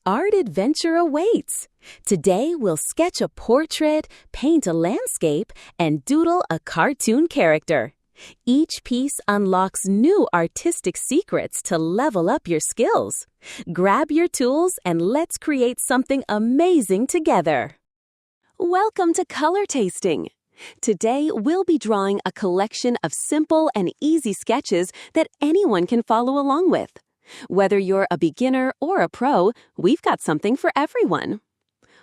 art adventure awaits. Today, we'll sketch a portrait, paint a landscape, and doodle a cartoon character. Each piece unlocks new artistic secrets to level up your skills. Grab your tools and let's create something amazing together. Welcome to Color Tasting. Today, we'll be drawing a collection of simple and easy sketches that anyone can follow along with. Whether you're a beginner or a pro, we've got something for everyone.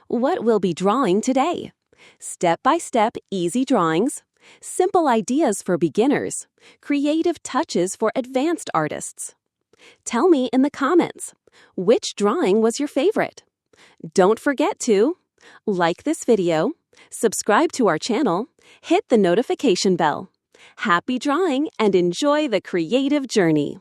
What we'll be drawing today? Step-by-step easy drawings, simple ideas for beginners, creative touches for advanced artists. Tell me in the comments, which drawing was your favorite? Don't forget to like this video, subscribe to our channel, hit the notification bell. Happy drawing and enjoy the creative journey!